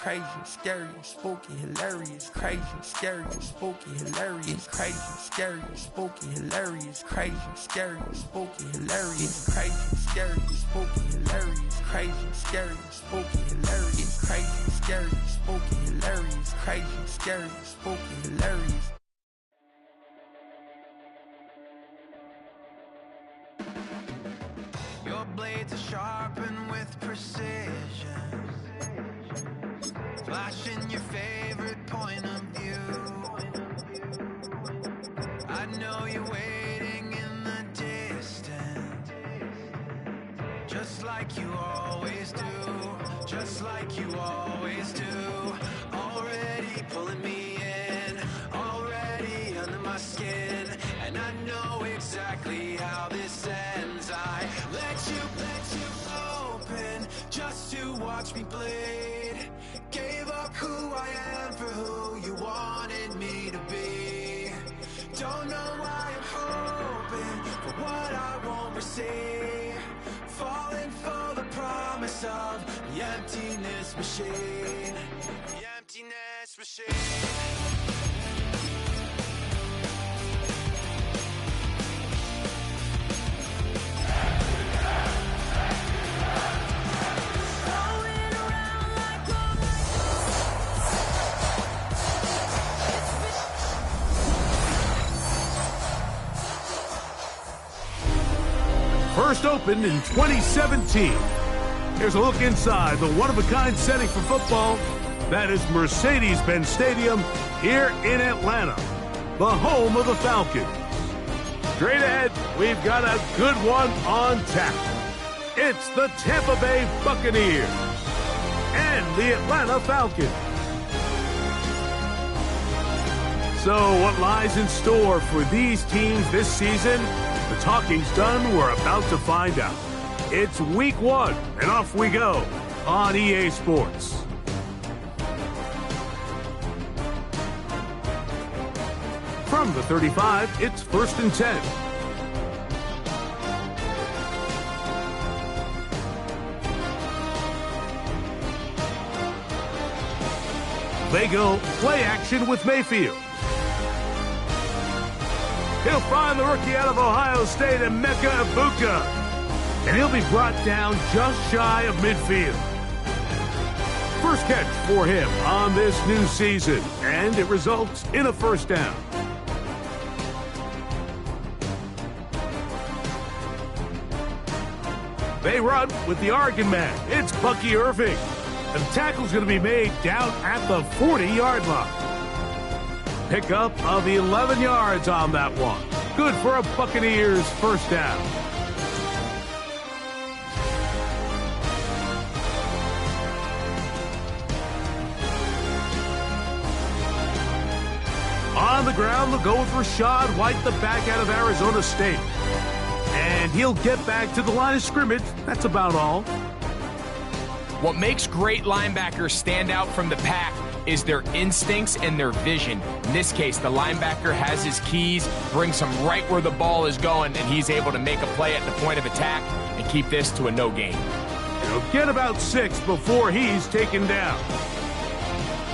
crazy, scary, spooky, hilarious, crazy, scary, spooky, hilarious, crazy, scary, spooky, hilarious, crazy, scary, spooky, hilarious, crazy, scary, spooky, hilarious, crazy, scary, spooky, hilarious, crazy, scary, spooky, hilarious, crazy, scary, spooky, hilarious. Your blades are sharpened with precision, flashing your favorite point of view. I know you're waiting in the distance, just like you always do, just like you always do. Already pulling me in, already under my skin, and I know exactly how this ends. I let you open just to watch me bleed. Gave up who I am for who you wanted me to be. Don't know why I'm hoping for what I won't receive. Falling for the promise of the emptiness machine. The emptiness machine. First opened in 2017. Here's a look inside the one-of-a-kind setting for football. That is Mercedes-Benz Stadium here in Atlanta, the home of the Falcons. Straight ahead, we've got a good one on tap. It's the Tampa Bay Buccaneers and the Atlanta Falcons. So what lies in store for these teams this season? The talking's done. We're about to find out. It's week 1, and off we go on EA Sports. From the 35, it's 1st and 10. They go play action with Mayfield. He'll find the rookie out of Ohio State, Emeka Egbuka. And he'll be brought down just shy of midfield. First catch for him on this new season, and it results in a first down. They run with the Oregon man. It's Bucky Irving. And the tackle's going to be made down at the 40-yard line. Pickup of 11 yards on that one. Good for a Buccaneers first down. On the ground, they'll go with Rashad White, the back out of Arizona State. And he'll get back to the line of scrimmage. That's about all. What makes great linebackers stand out from the pack is their instincts and their vision. In this case, the linebacker has his keys, brings him right where the ball is going, and he's able to make a play at the point of attack and keep this to a no gain. He'll get about 6 before he's taken down.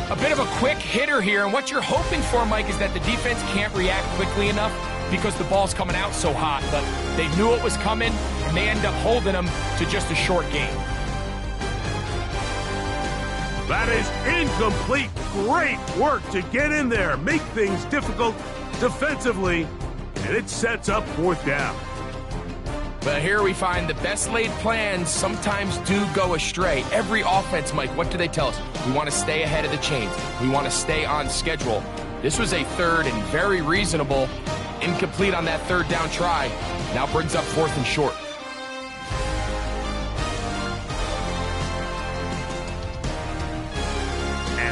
A bit of a quick hitter here, and what you're hoping for, Mike, is that the defense can't react quickly enough because the ball's coming out so hot, but they knew it was coming, and they end up holding them to just a short gain. That is incomplete. Great work to get in there, make things difficult defensively, and it sets up 4th down. But here we find the best laid plans sometimes do go astray. Every offense, Mike, what do they tell us? We want to stay ahead of the chains. We want to stay on schedule. This was a 3rd and very reasonable. Incomplete on that 3rd down try. Now brings up 4th and short.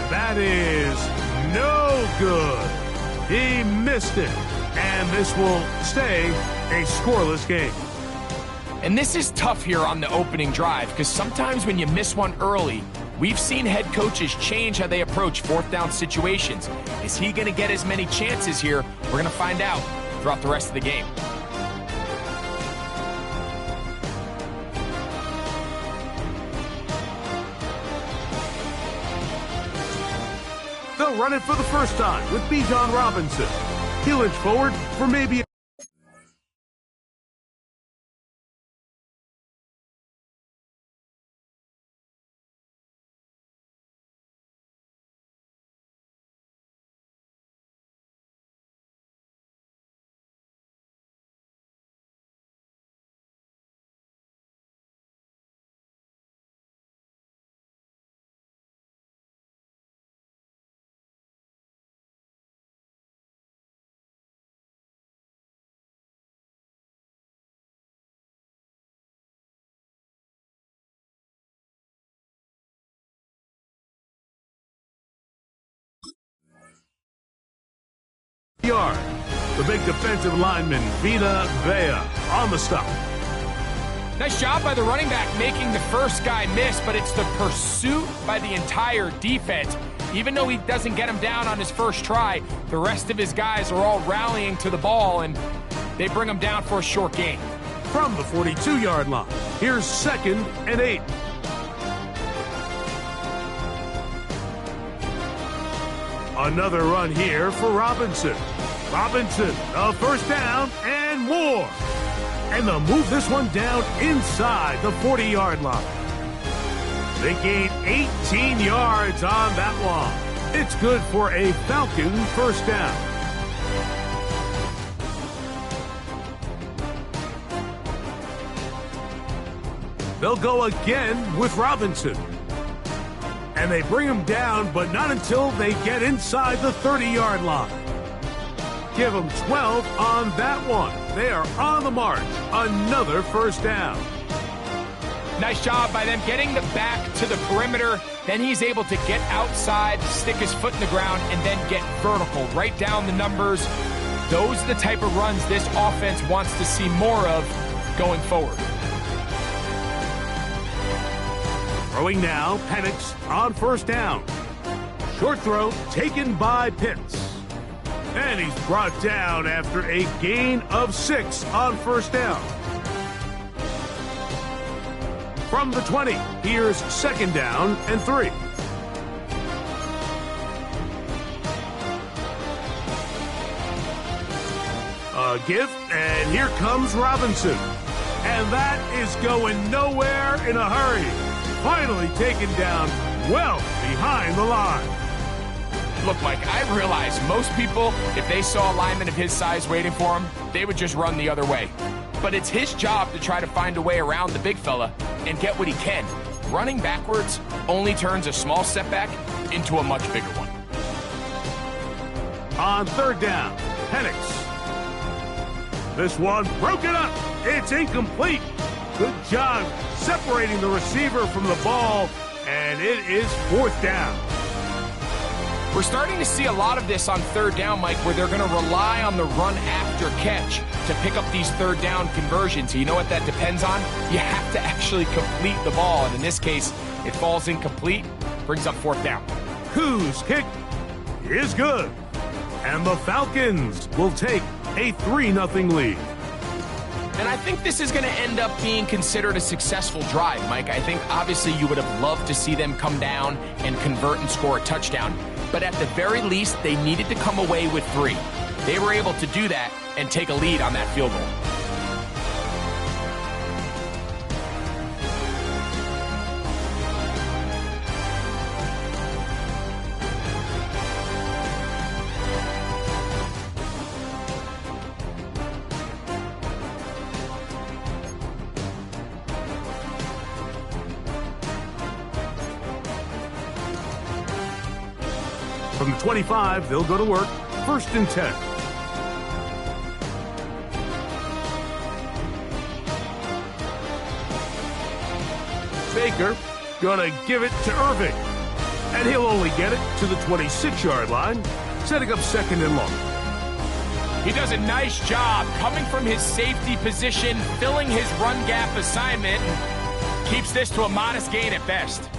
That is no good. He missed it. And this will stay a scoreless game. And this is tough here on the opening drive because sometimes when you miss one early, we've seen head coaches change how they approach 4th down situations. Is he going to get as many chances here? We're going to find out throughout the rest of the game. They'll run it for the first time with Bijan Robinson. He'll inch forward for maybe a yard. The big defensive lineman, Vita Vea, on the stop. Nice job by the running back making the first guy miss, but it's the pursuit by the entire defense. Even though he doesn't get him down on his first try, the rest of his guys are all rallying to the ball, and they bring him down for a short gain. From the 42-yard line, here's 2nd and 8. Another run here for Robinson. Robinson, a first down and more. And they'll move this one down inside the 40-yard line. They gain 18 yards on that one. It's good for a Falcon first down. They'll go again with Robinson. And they bring him down, but not until they get inside the 30-yard line. Give them 12 on that one. They are on the march. Another first down. Nice job by them getting the back to the perimeter. Then he's able to get outside, stick his foot in the ground, and then get vertical. Right down the numbers. Those are the type of runs this offense wants to see more of going forward. Throwing now, Penix on first down. Short throw taken by Pitts. And he's brought down after a gain of 6 on first down. From the 20, here's 2nd down and 3. A give, and here comes Robinson. And that is going nowhere in a hurry. Finally taken down well behind the line. Look, Mike, I realize most people, if they saw a lineman of his size waiting for him, they would just run the other way. But it's his job to try to find a way around the big fella and get what he can. Running backwards only turns a small setback into a much bigger one. On 3rd down, Penix. This one broken up. It's incomplete. Good job separating the receiver from the ball, and it is 4th down. We're starting to see a lot of this on 3rd down, Mike, where they're going to rely on the run after catch to pick up these 3rd down conversions. You know what that depends on? You have to actually complete the ball, and in this case, it falls incomplete, brings up 4th down. Whose kick is good, and the Falcons will take a 3-0 lead. And I think this is going to end up being considered a successful drive, Mike. I think obviously you would have loved to see them come down and convert and score a touchdown. But at the very least, they needed to come away with 3. They were able to do that and take a lead on that field goal. From the 25, they'll go to work. 1st and 10. Baker gonna give it to Irving. And he'll only get it to the 26-yard line, setting up 2nd and long. He does a nice job coming from his safety position, filling his run gap assignment, and keeps this to a modest gain at best.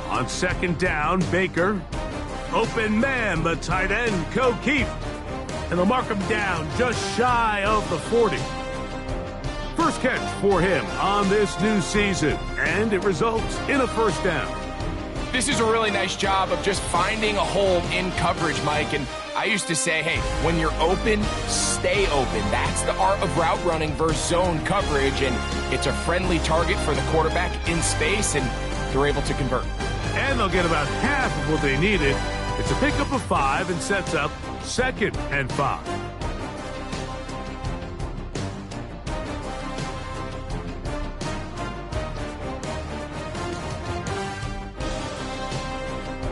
On 2nd down, Baker. Open man, the tight end, Keith. And they'll mark him down just shy of the 40. First catch for him on this new season, and it results in a 1st down. This is a really nice job of just finding a hole in coverage, Mike. And I used to say, hey, when you're open, stay open. That's the art of route running versus zone coverage. And it's a friendly target for the quarterback in space, and they're able to convert. And they'll get about half of what they needed. It's a pickup of 5 and sets up 2nd and 5.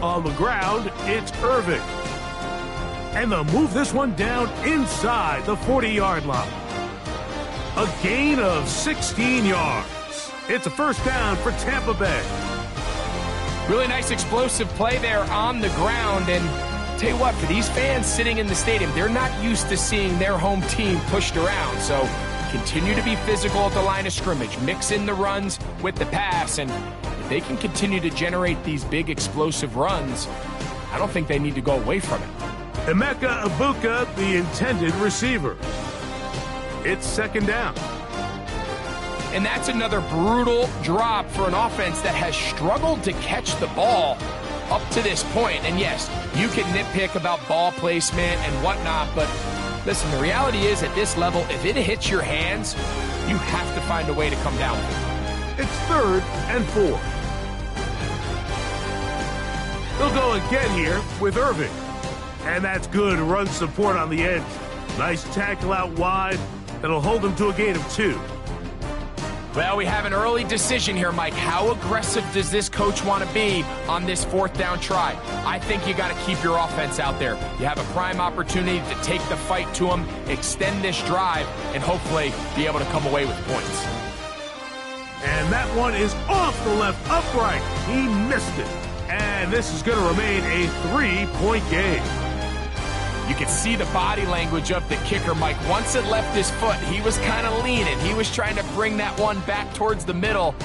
On the ground, it's Irving. And they'll move this one down inside the 40-yard line. A gain of 16 yards. It's a first down for Tampa Bay. Really nice explosive play there on the ground. And tell you what, for these fans sitting in the stadium, they're not used to seeing their home team pushed around. So continue to be physical at the line of scrimmage. Mix in the runs with the pass. And if they can continue to generate these big explosive runs, I don't think they need to go away from it. Emeka Ibuka, the intended receiver. It's 2nd down. And that's another brutal drop for an offense that has struggled to catch the ball up to this point. And yes, you can nitpick about ball placement and whatnot, but listen, the reality is at this level, if it hits your hands, you have to find a way to come down with it. It's 3rd and 4. They'll go again here with Irving. And that's good run support on the edge. Nice tackle out wide. That'll hold them to a gain of 2. Well, we have an early decision here, Mike. How aggressive does this coach want to be on this 4th down try? I think you got to keep your offense out there. You have a prime opportunity to take the fight to them, extend this drive, and hopefully be able to come away with points. And that one is off the left upright. He missed it. And this is going to remain a 3-point game. You can see the body language of the kicker, Mike. Once it left his foot, he was kind of leaning. He was trying to bring that one back towards the middle.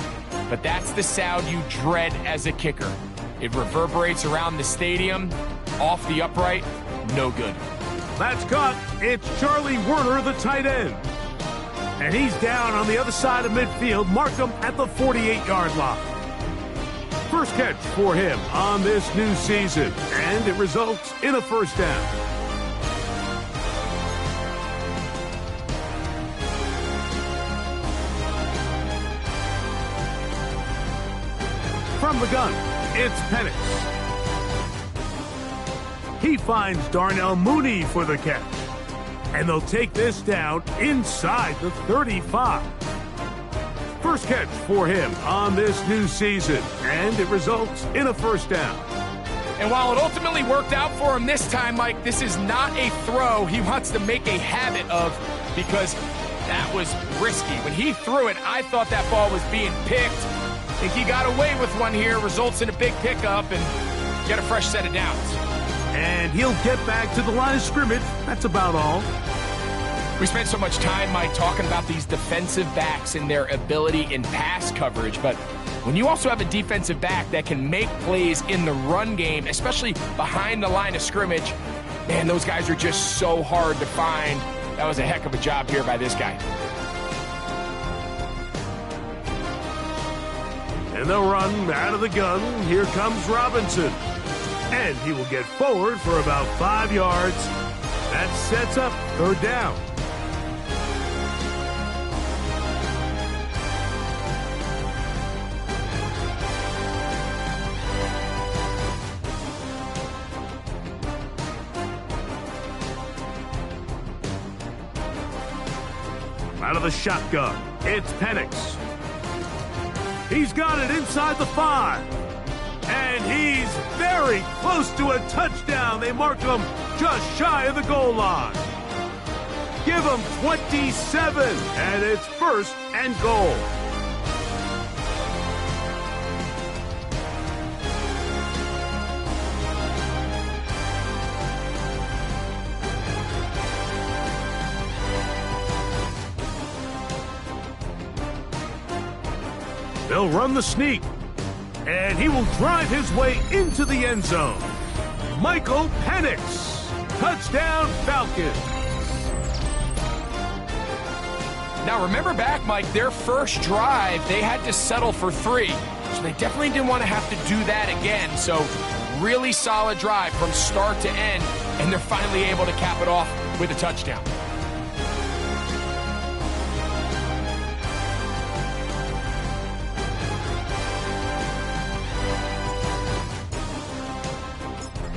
But that's the sound you dread as a kicker. It reverberates around the stadium, off the upright, no good. That's caught. It's Charlie Werner, the tight end. And he's down on the other side of midfield. Mark him at the 48-yard line. First catch for him on this new season. And it results in a first down. From the gun, it's Penix. He finds Darnell Mooney for the catch. And they'll take this down inside the 35. First catch for him on this new season, and it results in a first down. And while it ultimately worked out for him this time, Mike, this is not a throw he wants to make a habit of, because that was risky. When he threw it, I thought that ball was being picked. I think he got away with one here, results in a big pickup, and get a fresh set of downs. And he'll get back to the line of scrimmage. That's about all. We spent so much time, Mike, talking about these defensive backs and their ability in pass coverage, but when you also have a defensive back that can make plays in the run game, especially behind the line of scrimmage, man, those guys are just so hard to find. That was a heck of a job here by this guy. And they'll run out of the gun. Here comes Robinson. And he will get forward for about 5 yards. That sets up 3rd down. Out of the shotgun, it's Penix. He's got it inside the 5. And he's very close to a touchdown. They mark him just shy of the goal line. Give him 27, and it's 1st and goal. They'll run the sneak. And he will drive his way into the end zone. Michael Penix. Touchdown, Falcons. Now remember back, Mike, their first drive, they had to settle for 3. So they definitely didn't want to have to do that again. So really solid drive from start to end, and they're finally able to cap it off with a touchdown.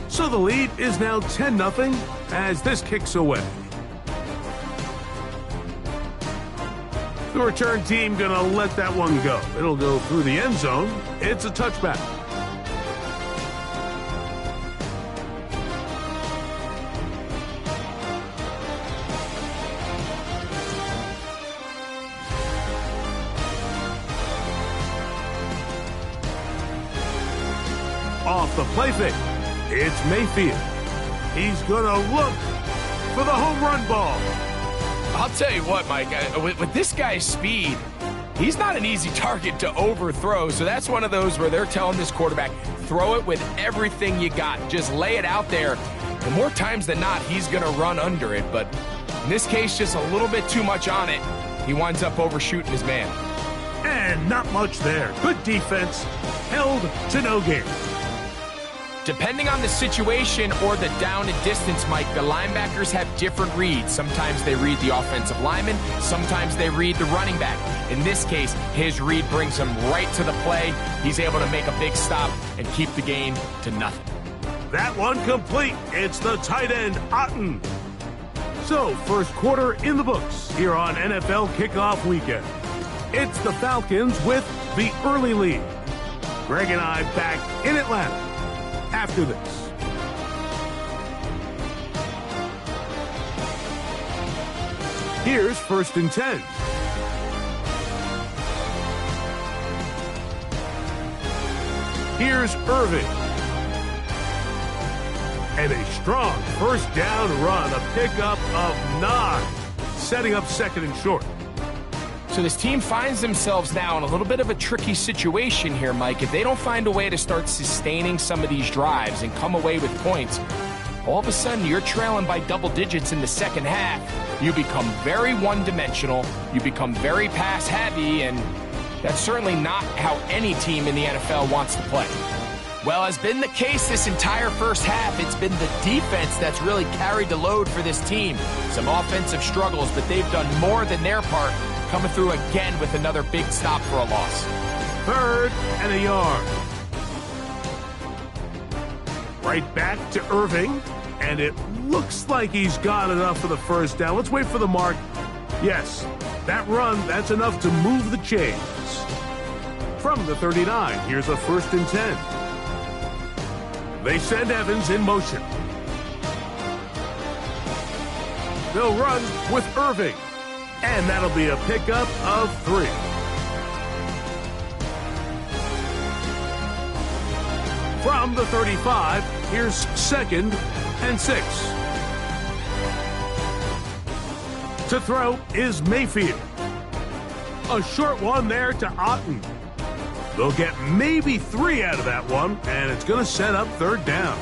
So the lead is now 10-0 as this kicks away. The return team gonna let that one go. It'll go through the end zone. It's a touchback. Off the play fake, it's Mayfield. He's gonna look for the home run ball. I'll tell you what, Mike, with this guy's speed, he's not an easy target to overthrow. So that's one of those where they're telling this quarterback, throw it with everything you got. Just lay it out there. And more times than not, he's going to run under it. But in this case, just a little bit too much on it. He winds up overshooting his man. And not much there. Good defense. Held to no gain. Depending on the situation or the down and distance, Mike, the linebackers have different reads. Sometimes they read the offensive lineman. Sometimes they read the running back. In this case, his read brings him right to the play. He's able to make a big stop and keep the gain to nothing. That one complete. It's the tight end, Otten. So, first quarter in the books here on NFL Kickoff Weekend. It's the Falcons with the early lead. Greg and I back in Atlanta after this. Here's 1st and 10. Here's Irving. And a strong first down run, a pickup of 9, setting up 2nd and short. So this team finds themselves now in a little bit of a tricky situation here, Mike. If they don't find a way to start sustaining some of these drives and come away with points, all of a sudden you're trailing by double digits in the second half. You become very one-dimensional, you become very pass-heavy, and that's certainly not how any team in the NFL wants to play. Well, has been the case this entire first half. It's been the defense that's really carried the load for this team. Some offensive struggles, but they've done more than their part, coming through again with another big stop for a loss. 3rd and a yard. Right back to Irving, and it looks like he's got enough for the first down. Let's wait for the mark. Yes, that run, that's enough to move the chains. From the 39, here's a 1st and 10. They send Evans in motion. They'll run with Irving. And that'll be a pickup of 3. From the 35, here's 2nd and 6. To throw is Mayfield. A short one there to Otten. They'll get maybe 3 out of that one, and it's going to set up 3rd down.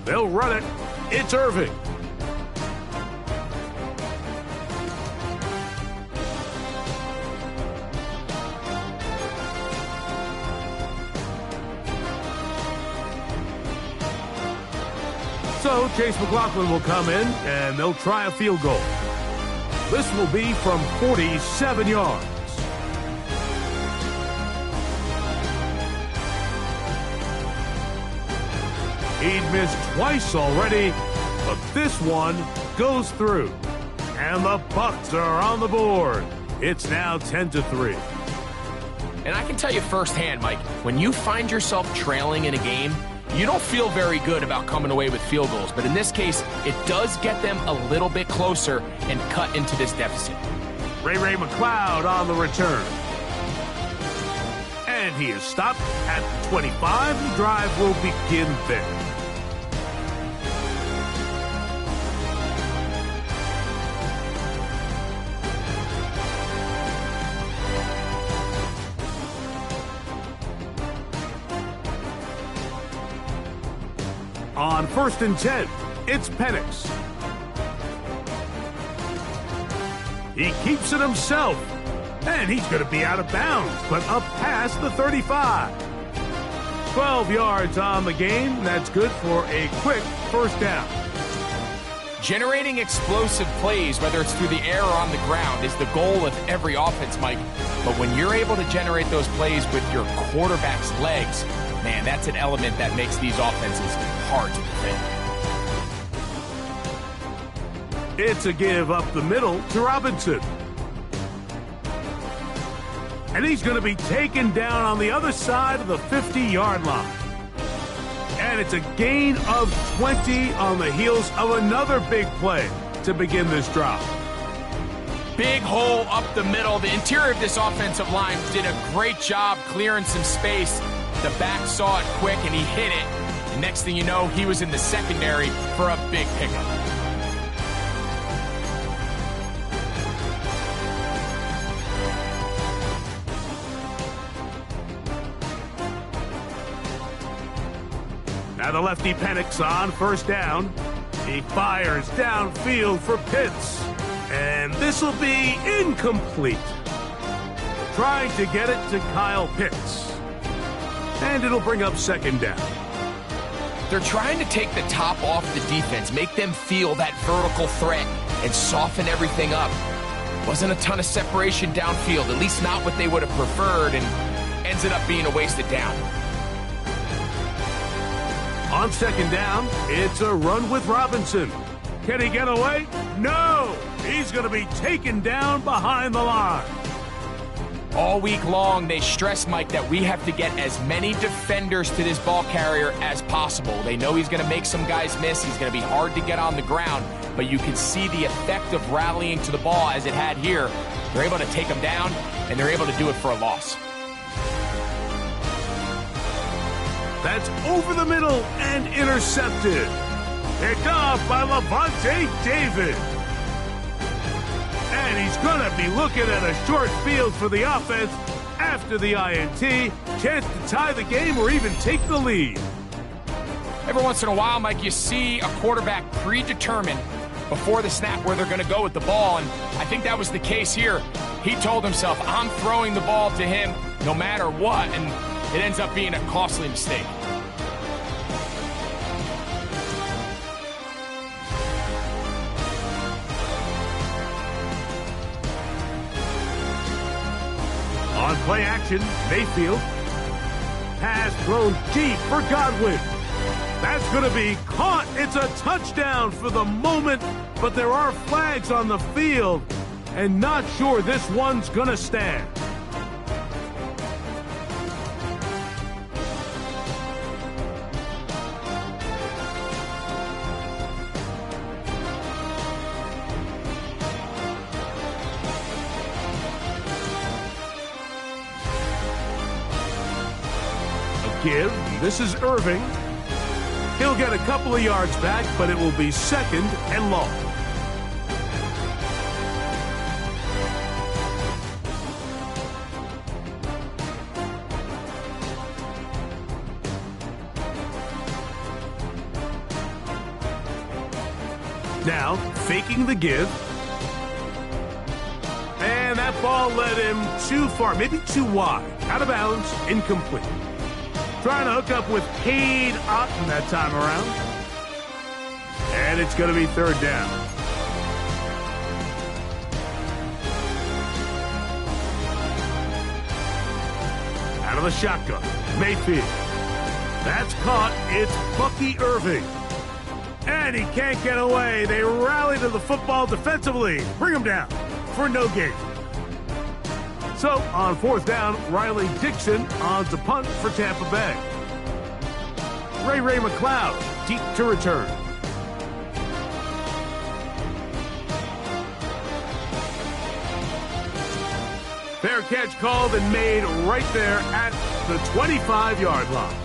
They'll run it. It's Irving. So Chase McLaughlin will come in, and they'll try a field goal. This will be from 47 yards. He'd missed twice already, but this one goes through. And the Bucs are on the board. It's now 10-3. And I can tell you firsthand, Mike, when you find yourself trailing in a game, you don't feel very good about coming away with field goals. But in this case, it does get them a little bit closer and cut into this deficit. Ray McCloud on the return. And he is stopped at the 25. The drive will begin there. On 1st and 10, it's Penix. He keeps it himself, and he's going to be out of bounds, but up past the 35. 12 yards on the game. That's good for a quick first down. Generating explosive plays, whether it's through the air or on the ground, is the goal of every offense, Mike. But when you're able to generate those plays with your quarterback's legs, man, that's an element that makes these offenses hard to defend. It's a give up the middle to Robinson. And he's going to be taken down on the other side of the 50-yard line. And it's a gain of 20 on the heels of another big play to begin this drive. Big hole up the middle. The interior of this offensive line did a great job clearing some space. The back saw it quick, and he hit it. And next thing you know, he was in the secondary for a big pickup. Now the lefty Penix on 1st down. He fires downfield for Pitts. And this will be incomplete. Trying to get it to Kyle Pitts. And it'll bring up 2nd down. They're trying to take the top off the defense, make them feel that vertical threat, and soften everything up. Wasn't a ton of separation downfield, at least not what they would have preferred, and ends up being a wasted down. On 2nd down, it's a run with Robinson. Can he get away? No! He's going to be taken down behind the line. All week long, they stress, Mike, that we have to get as many defenders to this ball carrier as possible. They know he's going to make some guys miss. He's going to be hard to get on the ground, but you can see the effect of rallying to the ball as it had here. They're able to take him down, and they're able to do it for a loss. That's over the middle and intercepted. Picked off by Levante David. And he's going to be looking at a short field for the offense after the INT. Chance to tie the game or even take the lead. Every once in a while, Mike, you see a quarterback predetermined before the snap where they're going to go with the ball, and I think that was the case here. He told himself, I'm throwing the ball to him no matter what, and it ends up being a costly mistake. On play action, Mayfield. Pass thrown deep for Godwin. That's going to be caught. It's a touchdown for the moment, but there are flags on the field, and not sure this one's going to stand. Give. This is Irving. He'll get a couple of yards back, but it will be 2nd and long. Now, faking the give. And that ball led him too far, maybe too wide. Out of bounds, incomplete. Trying to hook up with Cade Otton that time around. And it's going to be 3rd down. Out of the shotgun, Mayfield. That's caught. It's Bucky Irving. And he can't get away. They rally to the football defensively. Bring him down for no gain. So, on 4th down, Riley Dixon on to punt for Tampa Bay. Ray McLeod, deep to return. Fair catch called and made right there at the 25-yard line.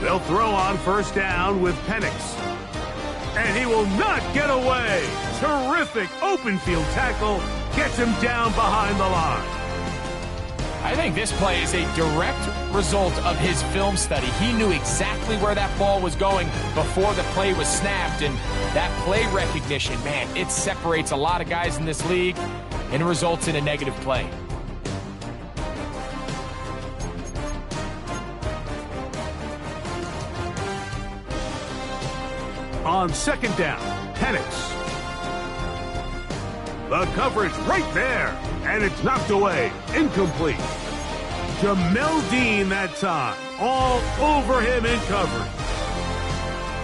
They'll throw on first down with Penix. And he will not get away. Terrific open field tackle. Gets him down behind the line. I think this play is a direct result of his film study. He knew exactly where that ball was going before the play was snapped. And that play recognition, man, it separates a lot of guys in this league and results in a negative play. On second down, Penix. The coverage right there, and it's knocked away. Incomplete. Jamel Dean that time. All over him in coverage.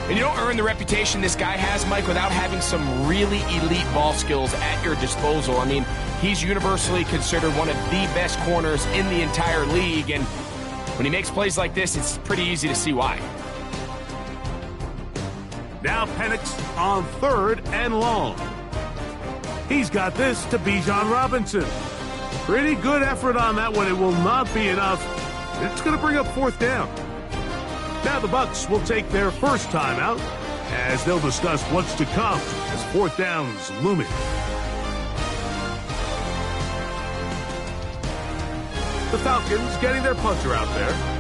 And you don't earn the reputation this guy has, Mike, without having some really elite ball skills at your disposal. I mean, he's universally considered one of the best corners in the entire league, and when he makes plays like this, it's pretty easy to see why. Now Penix on third and long. He's got this to Bijan Robinson. Pretty good effort on that one. It will not be enough. It's going to bring up fourth down. Now the Bucs will take their first timeout as they'll discuss what's to come as fourth down's looming. The Falcons getting their punter out there.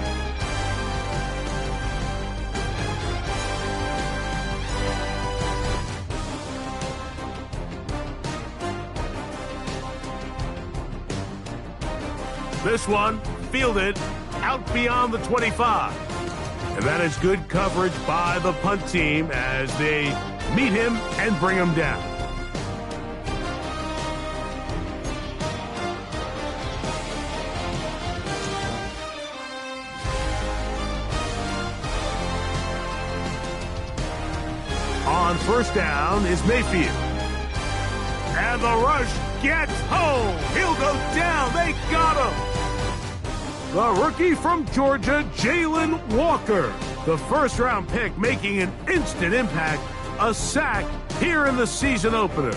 This one fielded out beyond the 25. And that is good coverage by the punt team as they meet him and bring him down. On first down is Mayfield. And the rush gets home. He'll go down. They got him. The rookie from Georgia, Jalen Walker. The first-round pick making an instant impact. A sack here in the season opener.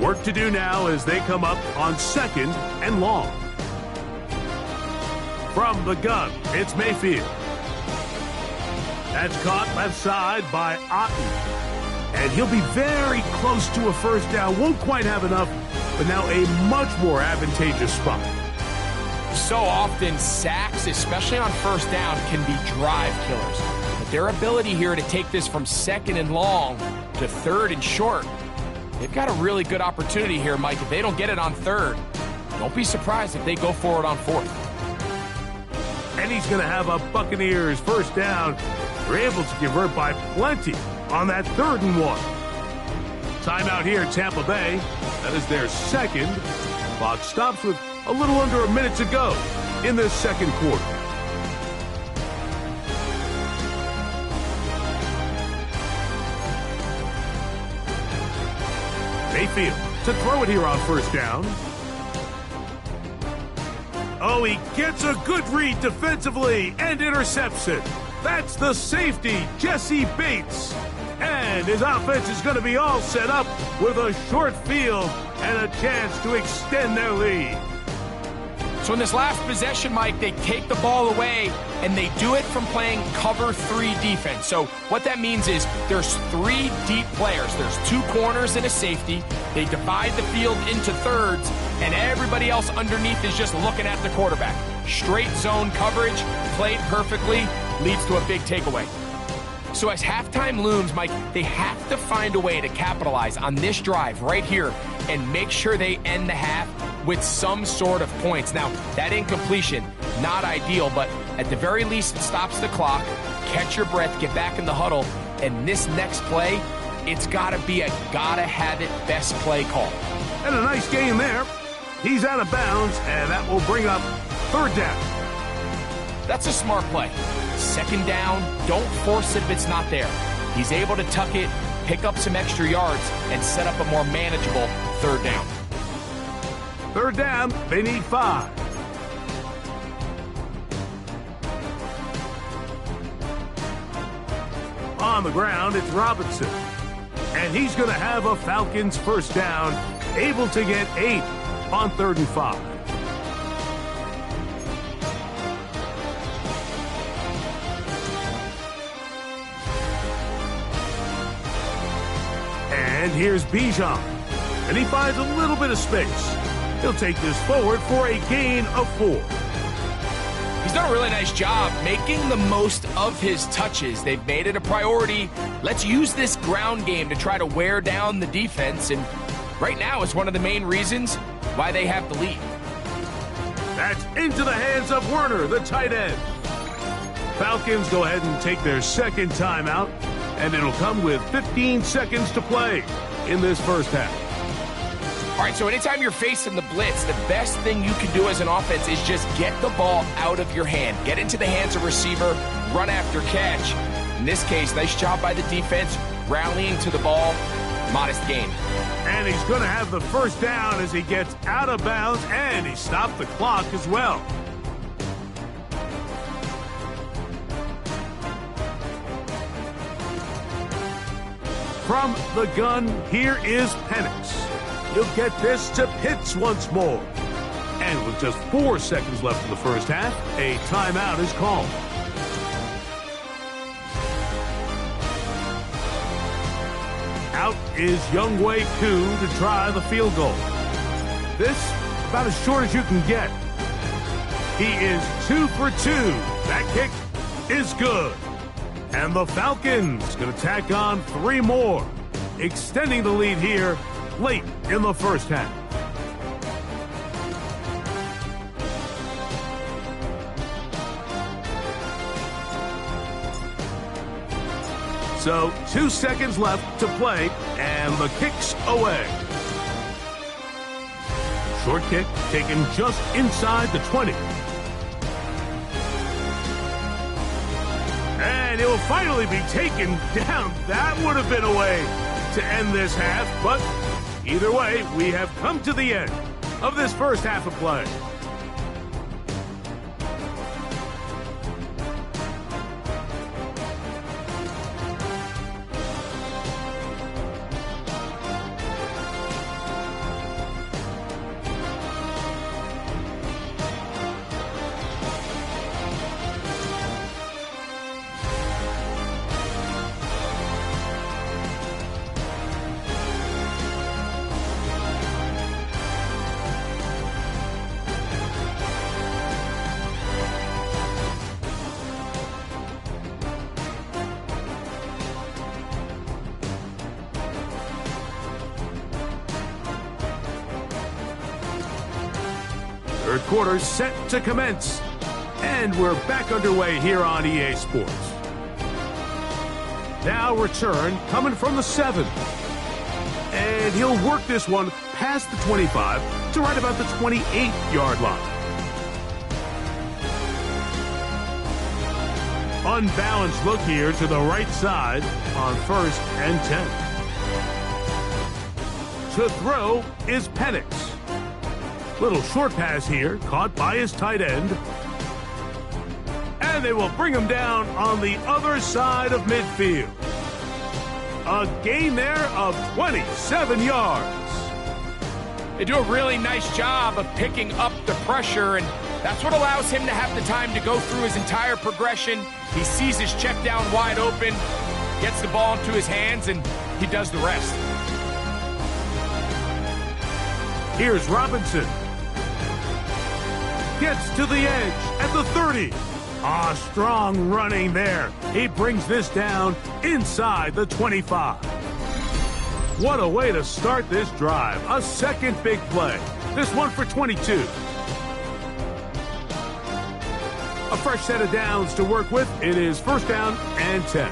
Work to do now as they come up on second and long. From the gun, it's Mayfield. That's caught left side by Otten. And he'll be very close to a first down. Won't quite have enough, but now a much more advantageous spot. So often, sacks, especially on first down, can be drive killers. But their ability here to take this from second and long to third and short, they've got a really good opportunity here, Mike. If they don't get it on third, don't be surprised if they go for it on fourth. And he's going to have a Buccaneers first down. They're able to convert by plenty on that third and one. Timeout here, Tampa Bay. That is their second. Clock stops with a little under a minute to go in this second quarter. Mayfield to throw it here on first down. Oh, he gets a good read defensively and intercepts it. That's the safety, Jesse Bates. And his offense is going to be all set up with a short field and a chance to extend their lead. So in this last possession, Mike, they take the ball away, and they do it from playing cover 3 defense. So what that means is there's 3 deep players. There's 2 corners and a safety. They divide the field into thirds, and everybody else underneath is just looking at the quarterback. Straight zone coverage, played perfectly, leads to a big takeaway. So as halftime looms, Mike, they have to find a way to capitalize on this drive right here and make sure they end the half with some sort of points. Now, that incompletion, not ideal, but at the very least, it stops the clock. Catch your breath, get back in the huddle, and this next play, it's got to be a gotta-have-it best play call. And a nice gain there. He's out of bounds, and that will bring up third down. That's a smart play. Second down, don't force it if it's not there. He's able to tuck it, pick up some extra yards, and set up a more manageable third down. Third down, they need 5. On the ground, it's Robinson. And he's going to have a Falcons first down, able to get 8 on 3rd and 5. And here's Bijan. And he finds a little bit of space. He'll take this forward for a gain of 4. He's done a really nice job making the most of his touches. They've made it a priority. Let's use this ground game to try to wear down the defense, and right now is one of the main reasons why they have the lead. That's into the hands of Werner, the tight end. Falcons go ahead and take their second timeout, and it'll come with 15 seconds to play in this first half. All right, so anytime you're facing the blitz, the best thing you can do as an offense is just get the ball out of your hand. Get into the hands of receiver, run after catch. In this case, nice job by the defense, rallying to the ball, modest gain. And he's going to have the first down as he gets out of bounds, and he stopped the clock as well. From the gun, here is Penix. He'll get this to Pitts once more. And with just 4 seconds left in the first half, a timeout is called. Out is Younghoe Koo to try the field goal. This, about as short as you can get. He is 2 for 2. That kick is good. And the Falcons going to tack on 3 more, extending the lead here late in the first half. So 2 seconds left to play, and the kick's away. Short kick taken just inside the 20. And it will finally be taken down. That would have been a way to end this half, but either way, we have come to the end of this first half of play. Third quarter set to commence. And we're back underway here on EA Sports. Now return coming from the 7. And he'll work this one past the 25 to right about the 28-yard line. Unbalanced look here to the right side on 1st and 10. To throw is Penix. Little short pass here, caught by his tight end. And they will bring him down on the other side of midfield. A gain there of 27 yards. They do a really nice job of picking up the pressure, and that's what allows him to have the time to go through his entire progression. He sees his check down wide open, gets the ball into his hands, and he does the rest. Here's Robinson. Gets to the edge at the 30. Strong running there. He brings this down inside the 25. What a way to start this drive. A second big play. This one for 22. A fresh set of downs to work with. It is 1st down and 10.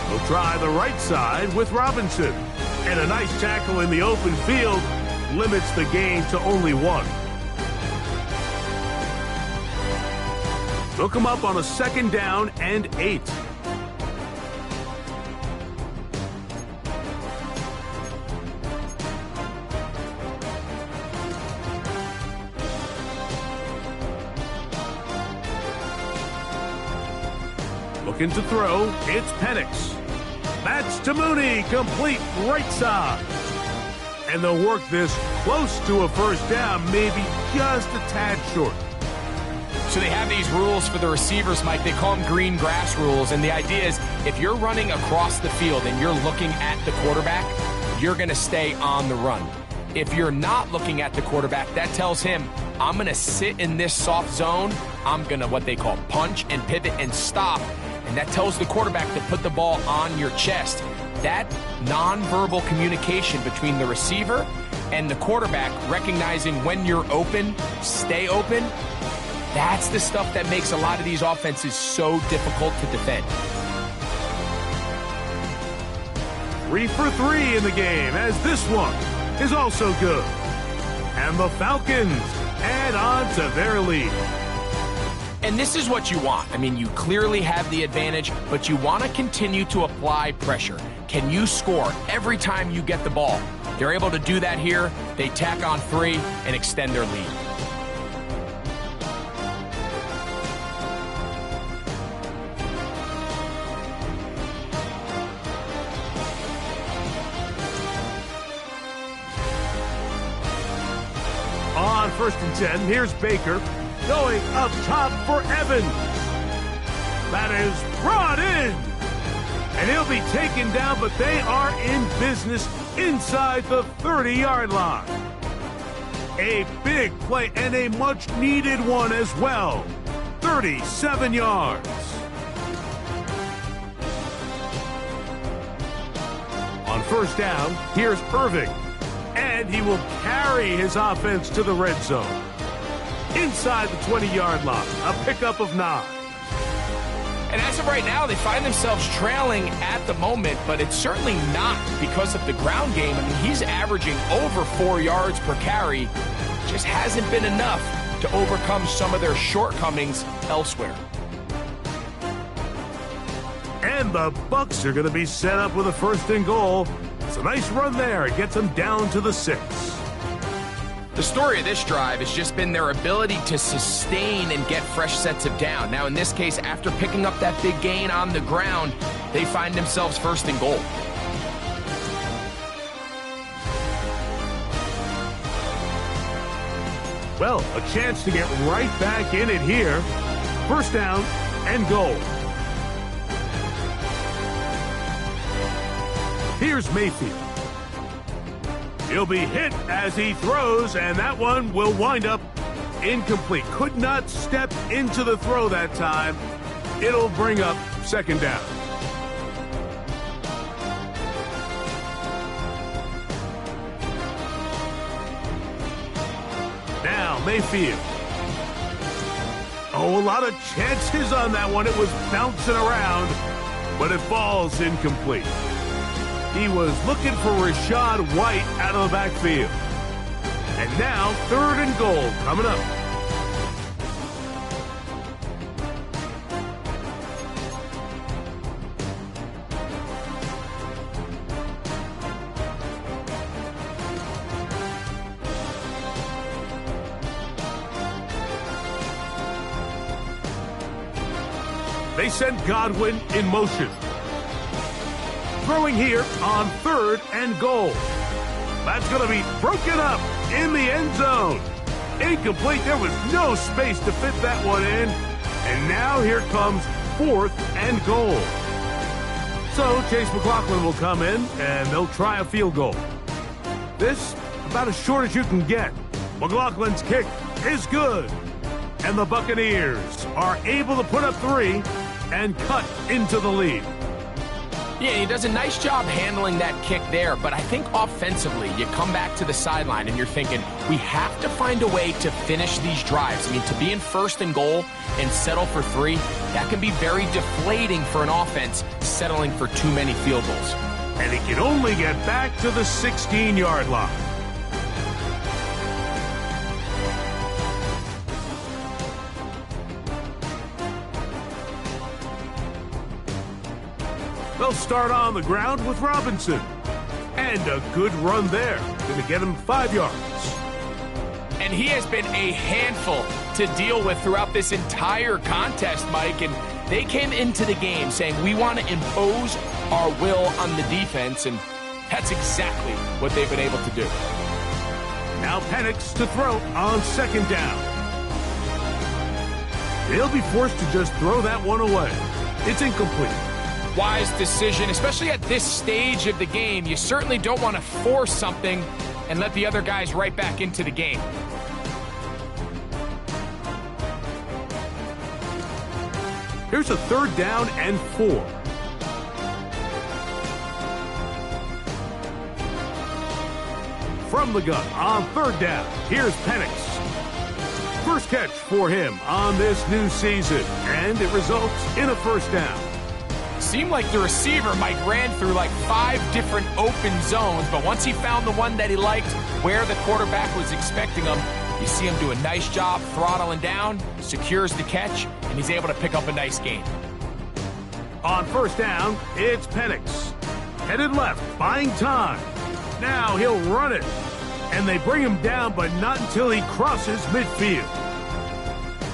We'll try the right side with Robinson. And a nice tackle in the open field limits the gain to only 1. They'll come up on a 2nd down and 8. Looking to throw, it's Penix. That's to Mooney, complete right side. And they'll work this close to a 1st down, maybe just a tad short. So they have these rules for the receivers, Mike. They call them green grass rules. And the idea is if you're running across the field and you're looking at the quarterback, you're going to stay on the run. If you're not looking at the quarterback, that tells him, I'm going to sit in this soft zone. I'm going to what they call punch and pivot and stop. And that tells the quarterback to put the ball on your chest. That nonverbal communication between the receiver and the quarterback, recognizing when you're open, stay open, that's the stuff that makes a lot of these offenses so difficult to defend. 3 for 3 in the game, as this one is also good. And the Falcons add on to their lead. And this is what you want. I mean, you clearly have the advantage, but you want to continue to apply pressure. Can you score every time you get the ball? They're able to do that here. They tack on 3 and extend their lead. On 1st and 10, here's Baker. Going up top for Evans. That is brought in. And he'll be taken down, but they are in business inside the 30-yard line. A big play and a much-needed one as well. 37 yards. On 1st down, here's Irving. And he will carry his offense to the red zone. Inside the 20-yard line, a pickup of 9. And as of right now, they find themselves trailing at the moment, but it's certainly not because of the ground game. I mean, he's averaging over 4 yards per carry. Just hasn't been enough to overcome some of their shortcomings elsewhere. And the Bucs are going to be set up with a 1st and goal. It's a nice run there. It gets them down to the 6. The story of this drive has just been their ability to sustain and get fresh sets of down. Now, in this case, after picking up that big gain on the ground, they find themselves 1st and goal. Well, a chance to get right back in it here. 1st down and goal. Here's Mayfield. He'll be hit as he throws, and that one will wind up incomplete. Could not step into the throw that time. It'll bring up 2nd down. Now Mayfield. Oh, a lot of chances on that one. It was bouncing around, but it falls incomplete. He was looking for Rashad White out of the backfield. And now 3rd and goal coming up. They send Godwin in motion. Throwing here on 3rd and goal. That's going to be broken up in the end zone. Incomplete. There was no space to fit that one in. And now here comes 4th and goal. So Chase McLaughlin will come in, and they'll try a field goal. This, about as short as you can get. McLaughlin's kick is good. And the Buccaneers are able to put up 3 and cut into the lead. Yeah, he does a nice job handling that kick there, but I think offensively, you come back to the sideline and you're thinking, we have to find a way to finish these drives. I mean, to be in 1st and goal and settle for 3, that can be very deflating for an offense settling for too many field goals. and he can only get back to the 16-yard line. They'll start on the ground with Robinson. And a good run there. Going to get him 5 yards. And he has been a handful to deal with throughout this entire contest, Mike. And they came into the game saying, we want to impose our will on the defense. And that's exactly what they've been able to do. Now Penix to throw on second down. They'll be forced to just throw that one away. It's incomplete. Wise decision, especially at this stage of the game. You certainly don't want to force something and let the other guys right back into the game. Here's a 3rd down and 4. From the gun on 3rd down, here's Penix. First catch for him on this new season, and it results in a 1st down. Seemed like the receiver, Mike, ran through like 5 different open zones, but once he found the one that he liked, where the quarterback was expecting him, you see him do a nice job throttling down, secures the catch, and he's able to pick up a nice gain. On 1st down, it's Penix. Headed left, buying time. Now he'll run it. And they bring him down, but not until he crosses midfield.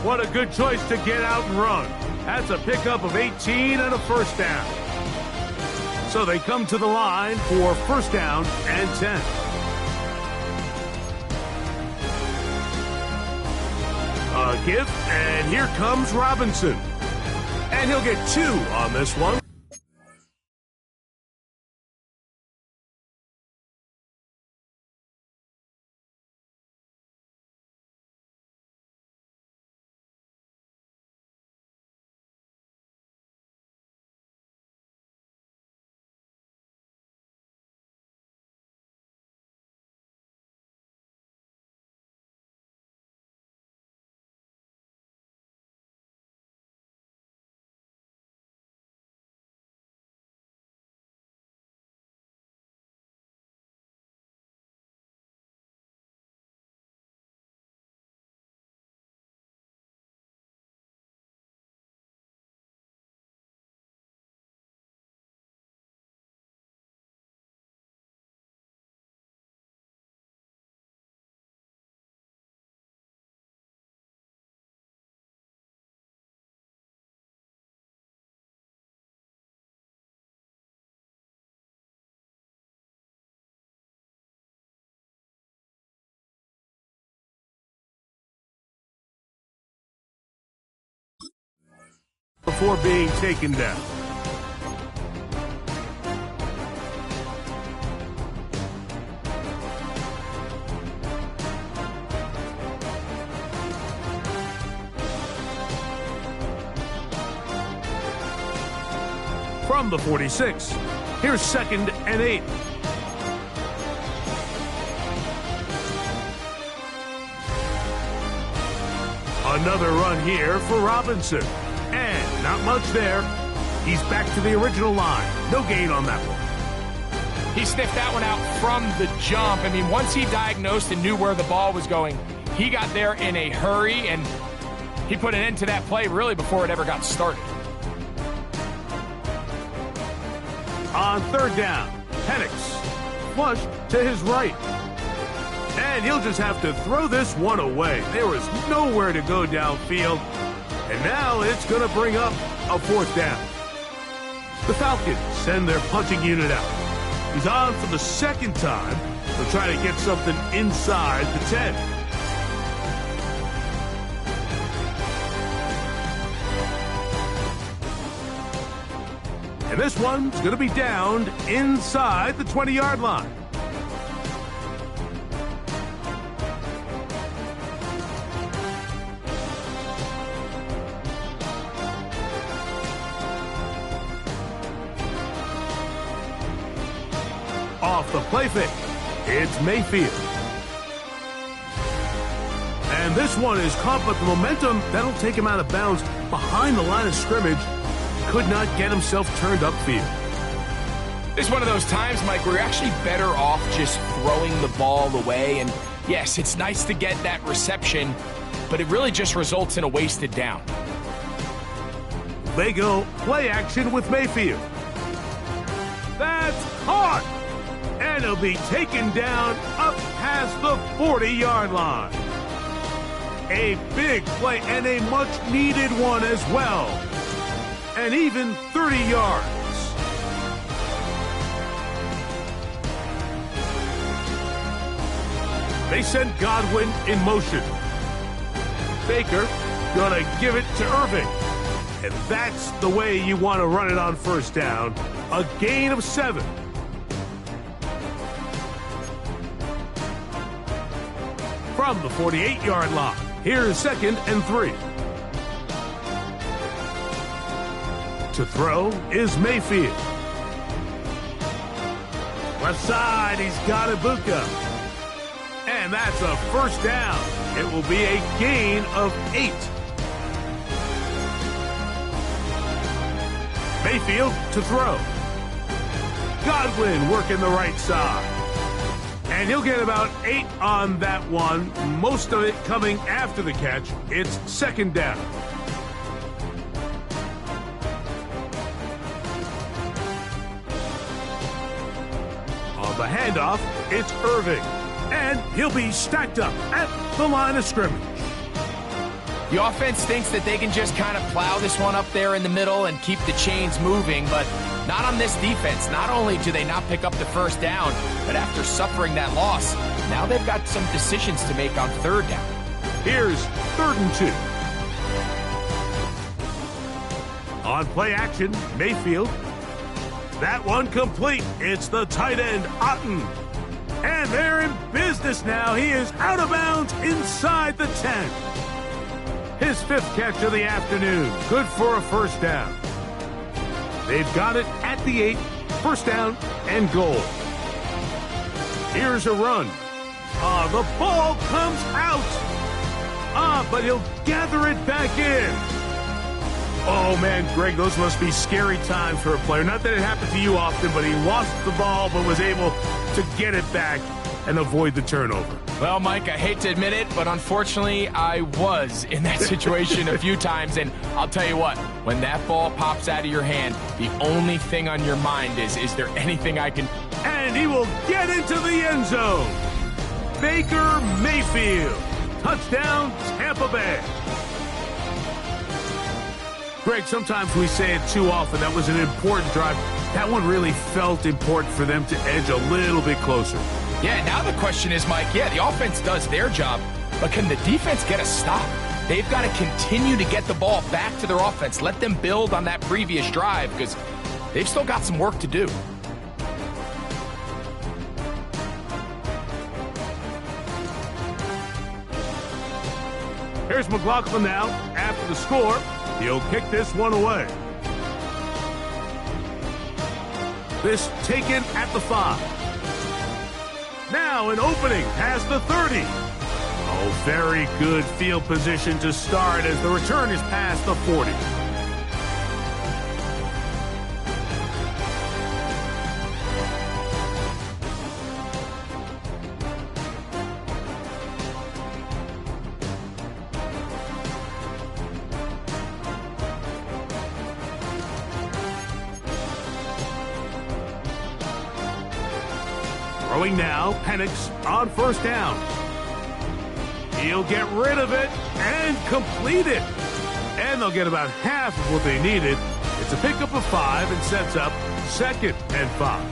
What a good choice to get out and run. That's a pickup of 18 and a 1st down. So they come to the line for 1st down and 10. A give, and here comes Robinson. And he'll get 2 on this one. Before being taken down. From the 46, here's 2nd and 8. Another run here for Robinson. And not much there. He's back to the original line. No gain on that one. He sniffed that one out from the jump. I mean, once he diagnosed and knew where the ball was going, he got there in a hurry, and he put an end to that play really before it ever got started. On 3rd down, Penix flush to his right. And he'll just have to throw this one away. There was nowhere to go downfield. And now it's going to bring up a 4th down. The Falcons send their punting unit out. He's on for the 2nd time. They'll try to get something inside the 10. And this one's going to be downed inside the 20-yard line. Off the play fake, it's Mayfield. And this one is caught, but the momentum, that'll take him out of bounds behind the line of scrimmage. Could not get himself turned upfield. It's one of those times, Mike, where you're actually better off just throwing the ball away. And yes, it's nice to get that reception, but it really just results in a wasted down. They go play action with Mayfield. That's caught! And he'll be taken down up past the 40-yard line. A big play and a much-needed one as well. And even 30 yards. They send Godwin in motion. Baker gonna give it to Irving. And that's the way you want to run it on first down. A gain of 7. From the 48-yard line, here's 2nd and 3. To throw is Mayfield. Left side, he's got Ibuka. And that's a first down. It will be a gain of 8. Mayfield to throw. Godwin working the right side. And he'll get about 8 on that one, most of it coming after the catch. It's 2nd down. On the handoff, it's Irving. And he'll be stacked up at the line of scrimmage. The offense thinks that they can just kind of plow this one up there in the middle and keep the chains moving, but not on this defense. Not only do they not pick up the first down, but after suffering that loss, now they've got some decisions to make on 3rd down. Here's 3rd and 2. On play action, Mayfield. That one complete. It's the tight end, Otten. And they're in business now. He is out of bounds inside the 10. His 5th catch of the afternoon. Good for a first down. They've got it at the 8. First down and goal. Here's a run. The ball comes out. But he'll gather it back in. Oh, man, Greg, those must be scary times for a player. Not that it happened to you often, but he lost the ball but was able to get it back and avoid the turnover. Well, Mike, I hate to admit it, but unfortunately, I was in that situation a few times, and I'll tell you what, when that ball pops out of your hand, the only thing on your mind is there anything I can... And he will get into the end zone. Baker Mayfield. Touchdown, Tampa Bay. Greg, sometimes we say it too often. That was an important drive. That one really felt important for them to edge a little bit closer. Yeah, now the question is, Mike, yeah, the offense does their job, but can the defense get a stop? They've got to continue to get the ball back to their offense. Let them build on that previous drive because they've still got some work to do. Here's McLaughlin now after the score. He'll kick this one away. This taken at the 5. Now an opening past the 30. Oh, very good field position to start as the return is past the 40. Throwing now, Penix on first down. He'll get rid of it and complete it. And they'll get about half of what they needed. It's a pickup of 5 and sets up 2nd and 5.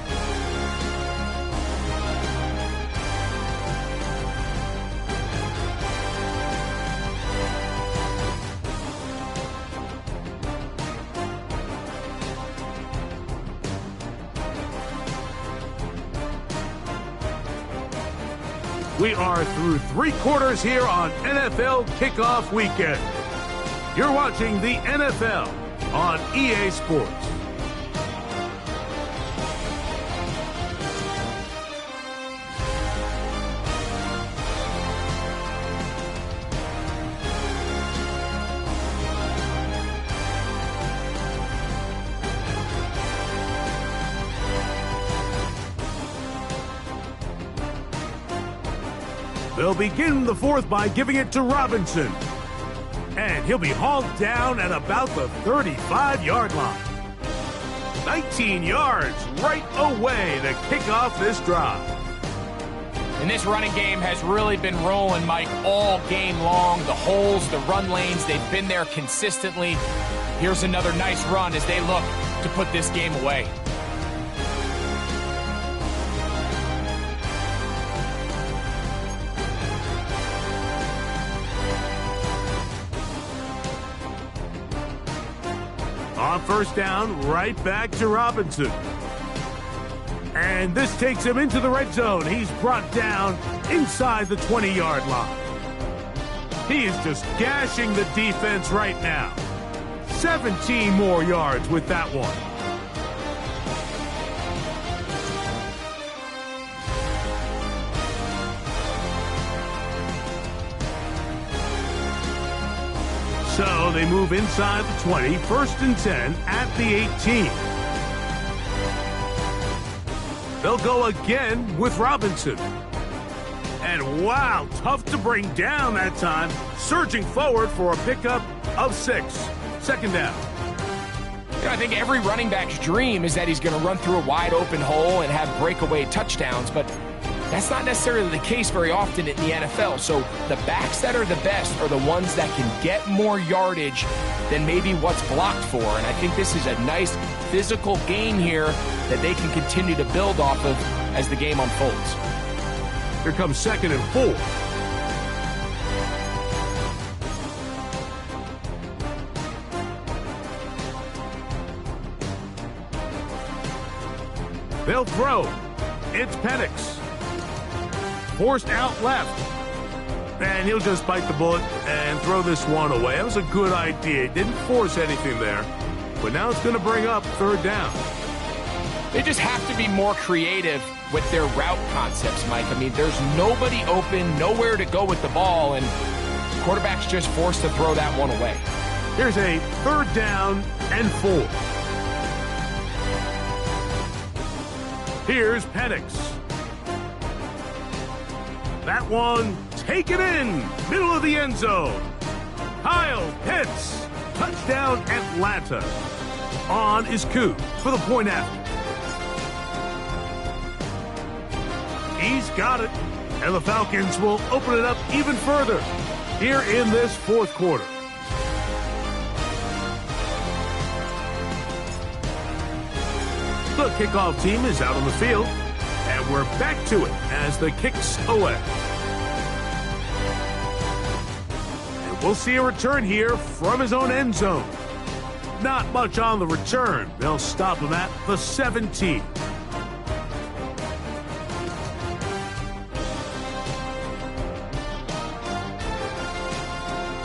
We are through 3 quarters here on NFL Kickoff Weekend. You're watching the NFL on EA Sports. They'll begin the fourth by giving it to Robinson. And he'll be hauled down at about the 35-yard line. 19 yards right away to kick off this drive. And this running game has really been rolling, Mike, all game long. The holes, the run lanes, they've been there consistently. Here's another nice run as they look to put this game away. On first down, right back to Robinson. And this takes him into the red zone. He's brought down inside the 20-yard line. He is just gashing the defense right now. 17 more yards with that one. So they move inside the 20, 1st and 10 at the 18. They'll go again with Robinson. And wow, tough to bring down that time. Surging forward for a pickup of 6. 2nd down. I think every running back's dream is that he's going to run through a wide open hole and have breakaway touchdowns, but that's not necessarily the case very often in the NFL. So the backs that are the best are the ones that can get more yardage than maybe what's blocked for. And I think this is a nice physical game here that they can continue to build off of as the game unfolds. Here comes 2nd and 4. They'll throw. It's Penix. Forced out left. And he'll just bite the bullet and throw this one away. That was a good idea. He didn't force anything there. But now it's going to bring up 3rd down. They just have to be more creative with their route concepts, Mike. I mean, there's nobody open, nowhere to go with the ball, and quarterback's just forced to throw that one away. Here's a 3rd down and 4. Here's Penix. That one taken in, middle of the end zone. Kyle Pitts, touchdown Atlanta. On is Koo for the point after. He's got it, and the Falcons will open it up even further here in this 4th quarter. The kickoff team is out on the field, and we're back to it as the kick's away. And we'll see a return here from his own end zone. Not much on the return. They'll stop him at the 17.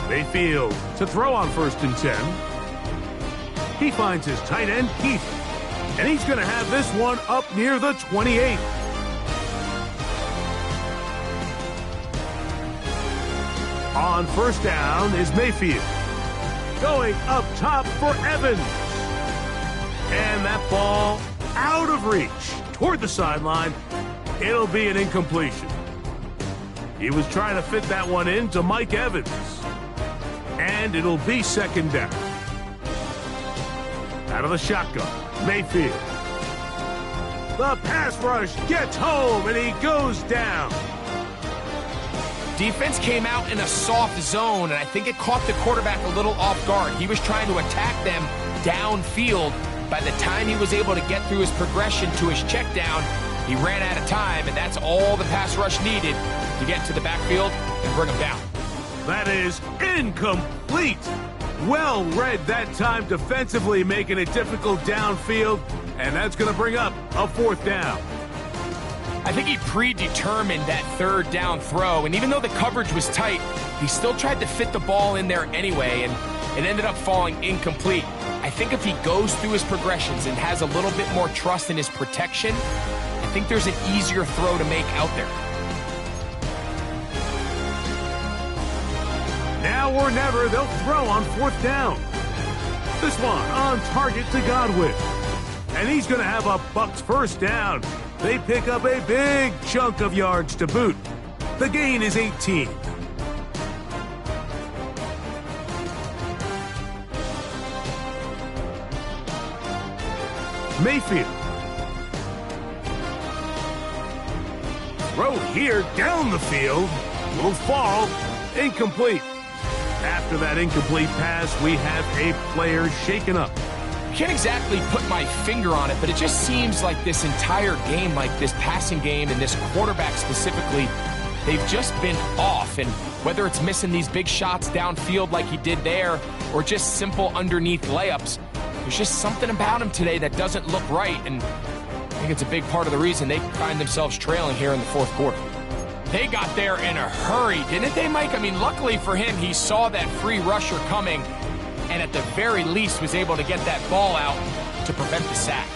Mayfield to throw on 1st and 10. He finds his tight end, Keith. And he's going to have this one up near the 28. On 1st down is Mayfield. Going up top for Evans. And that ball out of reach toward the sideline. It'll be an incompletion. He was trying to fit that one into Mike Evans. And it'll be 2nd down. Out of the shotgun, Mayfield. The pass rush gets home, and he goes down. Defense came out in a soft zone, and I think it caught the quarterback a little off guard. He was trying to attack them downfield. By the time he was able to get through his progression to his check down, he ran out of time, and that's all the pass rush needed to get to the backfield and bring him down. That is incomplete. Well read that time defensively, making it difficult downfield, and that's going to bring up a 4th down. I think he predetermined that 3rd down throw, and even though the coverage was tight, he still tried to fit the ball in there anyway, and it ended up falling incomplete. I think if he goes through his progressions and has a little bit more trust in his protection, I think there's an easier throw to make out there. Now or never, they'll throw on 4th down. This one on target to Godwin. And he's going to have a Bucs 1st down. They pick up a big chunk of yards to boot. The gain is 18. Mayfield. Throw here down the field. Will fall. Incomplete. After that incomplete pass, we have a player shaken up. Can't exactly put my finger on it, but it just seems like this entire game, like this passing game and this quarterback specifically, they've just been off. And whether it's missing these big shots downfield like he did there or just simple underneath layups, there's just something about him today that doesn't look right. And I think it's a big part of the reason they find themselves trailing here in the fourth quarter. They got there in a hurry, didn't they, Mike? I mean, luckily for him, he saw that free rusher coming and at the very least was able to get that ball out to prevent the sack.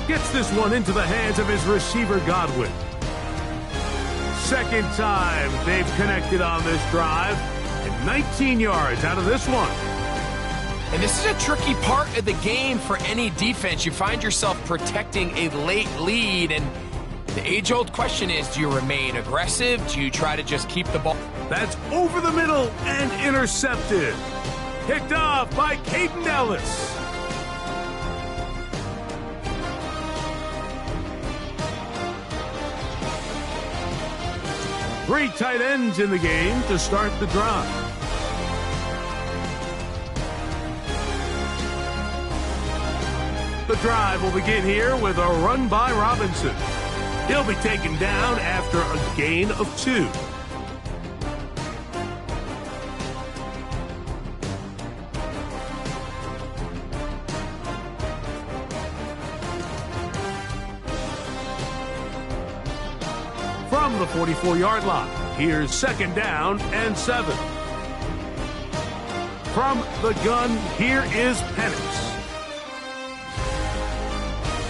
Gets this one into the hands of his receiver, Godwin. Second time they've connected on this drive, and 19 yards out of this one. And this is a tricky part of the game for any defense. You find yourself protecting a late lead, and the age-old question is, do you remain aggressive? Do you try to just keep the ball? That's over the middle and intercepted. Picked off by Caden Ellis. Three tight ends in the game to start the drive. The drive will begin here with a run by Robinson. He'll be taken down after a gain of 2. From the 44-yard line, here's second down and 7. From the gun, here is Penix.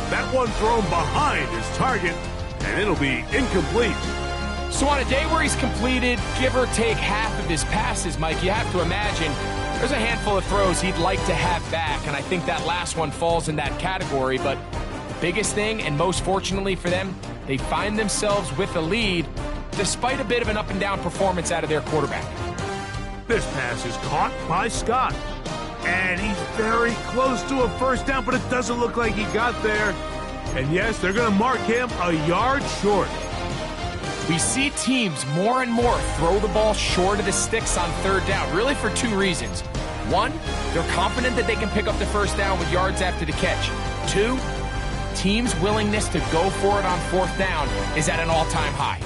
That one thrown behind his target, and it'll be incomplete. So on a day where he's completed, give or take half of his passes, Mike, you have to imagine there's a handful of throws he'd like to have back, and I think that last one falls in that category. But the biggest thing, and most fortunately for them, they find themselves with a lead despite a bit of an up-and-down performance out of their quarterback. This pass is caught by Scott. And he's very close to a first down, but it doesn't look like he got there. And yes, they're going to mark him a yard short. We see teams more and more throw the ball short of the sticks on third down, really for 2 reasons. 1, they're confident that they can pick up the first down with yards after the catch. 2, teams' willingness to go for it on fourth down is at an all-time high.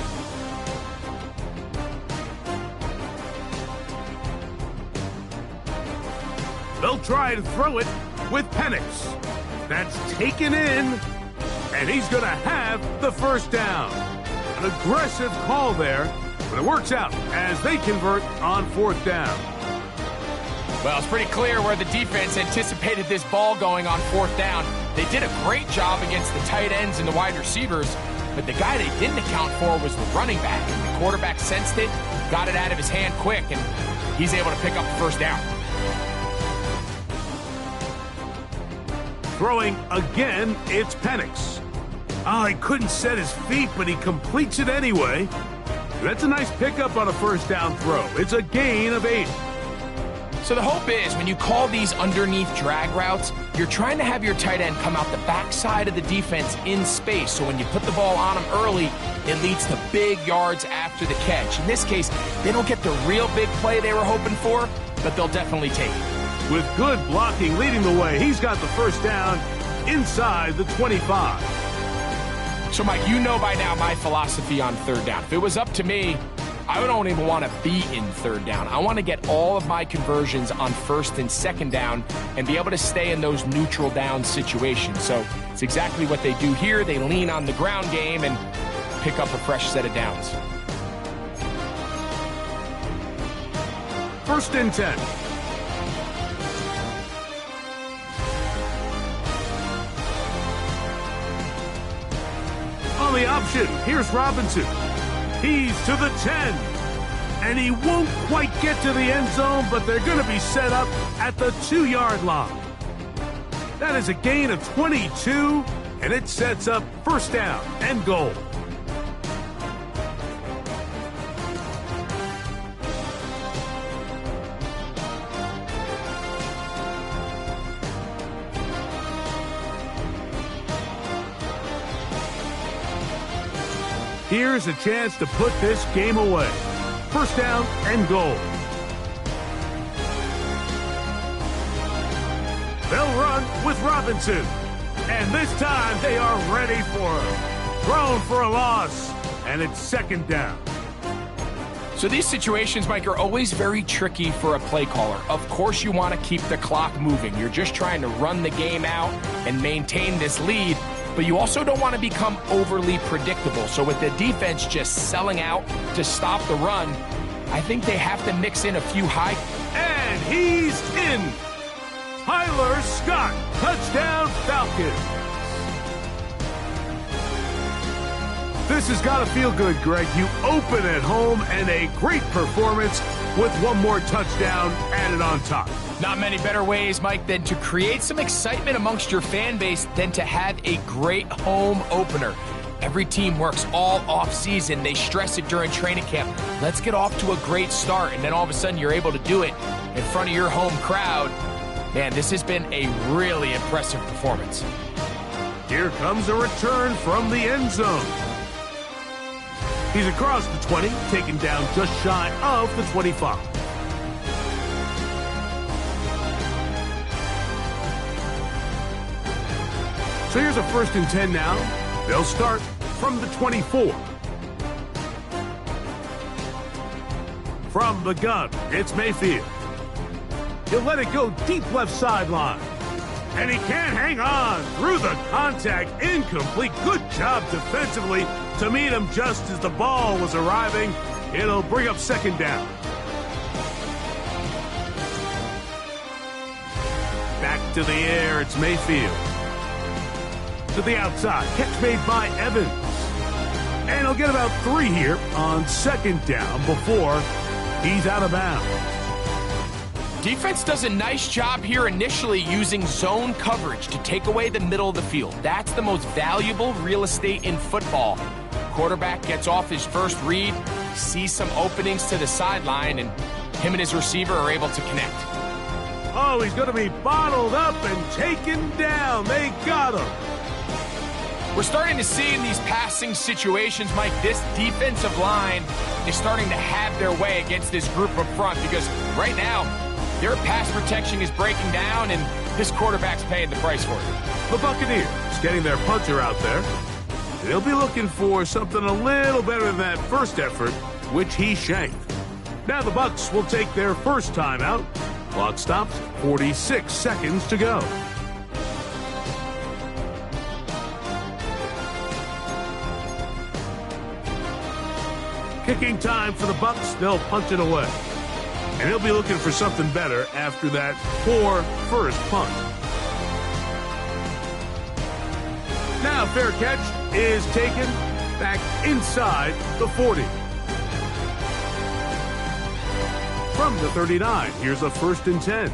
They'll try to throw it with Penix. That's taken in, and he's going to have the first down. An aggressive call there, but it works out as they convert on fourth down. Well, it's pretty clear where the defense anticipated this ball going on fourth down. They did a great job against the tight ends and the wide receivers, but the guy they didn't account for was the running back. And the quarterback sensed it, got it out of his hand quick, and he's able to pick up the first down. Throwing again, it's Penix. Oh, he couldn't set his feet, but he completes it anyway. That's a nice pickup on a first down throw. It's a gain of 8. So the hope is when you call these underneath drag routes, you're trying to have your tight end come out the backside of the defense in space. So when you put the ball on him early, it leads to big yards after the catch. In this case, they don't get the real big play they were hoping for, but they'll definitely take it. With good blocking leading the way, he's got the first down inside the 25. So, Mike, you know by now my philosophy on third down. If it was up to me, I don't even want to be in third down. I want to get all of my conversions on first and second down and be able to stay in those neutral down situations. So it's exactly what they do here. They lean on the ground game and pick up a fresh set of downs. First and 10. On the option, here's Robinson. He's to the 10. And he won't quite get to the end zone, but they're going to be set up at the 2-yard line. That is a gain of 22, and it sets up first down and goal. Here's a chance to put this game away. First down and goal. They'll run with Robinson. And this time they are ready for him. Thrown for a loss. And it's second down. So these situations, Mike, are always very tricky for a play caller. Of course you want to keep the clock moving. You're just trying to run the game out and maintain this lead, but you also don't want to become overly predictable. So with the defense just selling out to stop the run, I think they have to mix in a few high. And he's in. Tyler Scott, touchdown Falcons. This has got to feel good, Greg. You open at home and a great performance with one more touchdown added on top. Not many better ways, Mike, than to create some excitement amongst your fan base than to have a great home opener. Every team works all off-season. They stress it during training camp. Let's get off to a great start, and then all of a sudden you're able to do it in front of your home crowd. Man, this has been a really impressive performance. Here comes a return from the end zone. He's across the 20, taken down just shy of the 25. So here's a 1st and 10 now. They'll start from the 24. From the gun, it's Mayfield. He'll let it go deep left sideline. And he can't hang on through the contact. Incomplete. Good job defensively to meet him just as the ball was arriving. It'll bring up second down. Back to the air, it's Mayfield. To the outside, catch made by Evans. And he'll get about 3 here on second down before he's out of bounds. Defense does a nice job here initially using zone coverage to take away the middle of the field. That's the most valuable real estate in football. Quarterback gets off his first read, sees some openings to the sideline, and him and his receiver are able to connect. Oh, he's going to be bottled up and taken down. They got him. We're starting to see in these passing situations, Mike, this defensive line is starting to have their way against this group up front because right now, their pass protection is breaking down, and this quarterback's paying the price for it. The Buccaneers getting their punter out there. They'll be looking for something a little better than that first effort, which he shanked. Now the Bucs will take their first timeout. Clock stops, 46 seconds to go. Kicking time for the Bucs. They'll punt it away. And he'll be looking for something better after that poor first punt. Now fair catch is taken back inside the 40. From the 39, here's a 1st and 10.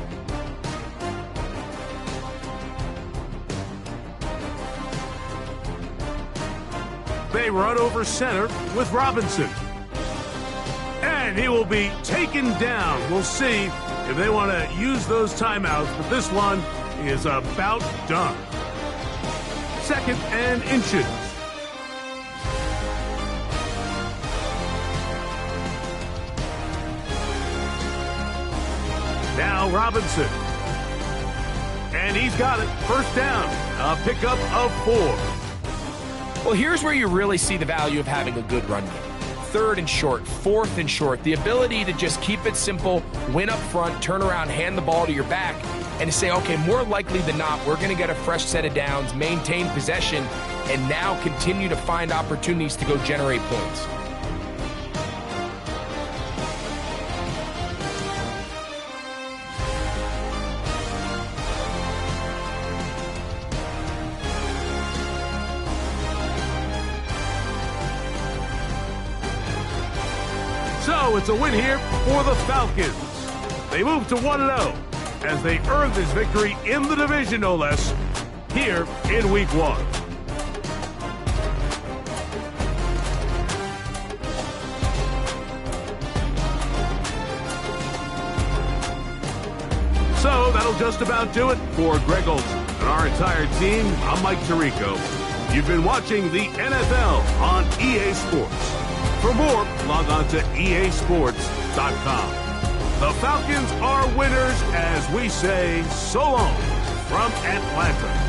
They run over center with Robinson. And he will be taken down. We'll see if they want to use those timeouts, but this one is about done. 2nd and inches. Now Robinson. And he's got it. First down. A pickup of 4. Well, here's where you really see the value of having a good run game. 3rd and short, 4th and short, the ability to just keep it simple, win up front, turn around, hand the ball to your back, and to say, okay, more likely than not, we're going to get a fresh set of downs, maintain possession, and now continue to find opportunities to go generate points. So it's a win here for the Falcons. They move to 1-0 as they earn this victory in the division, no less, here in Week 1. So that'll just about do it for Greg Olson and our entire team. I'm Mike Tirico. You've been watching the NFL on EA Sports. For more, log on to easports.com. The Falcons are winners as we say so long from Atlanta.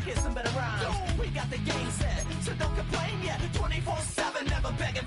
Get some better rhymes. We got the game set, so don't complain yet. 24/7, never begging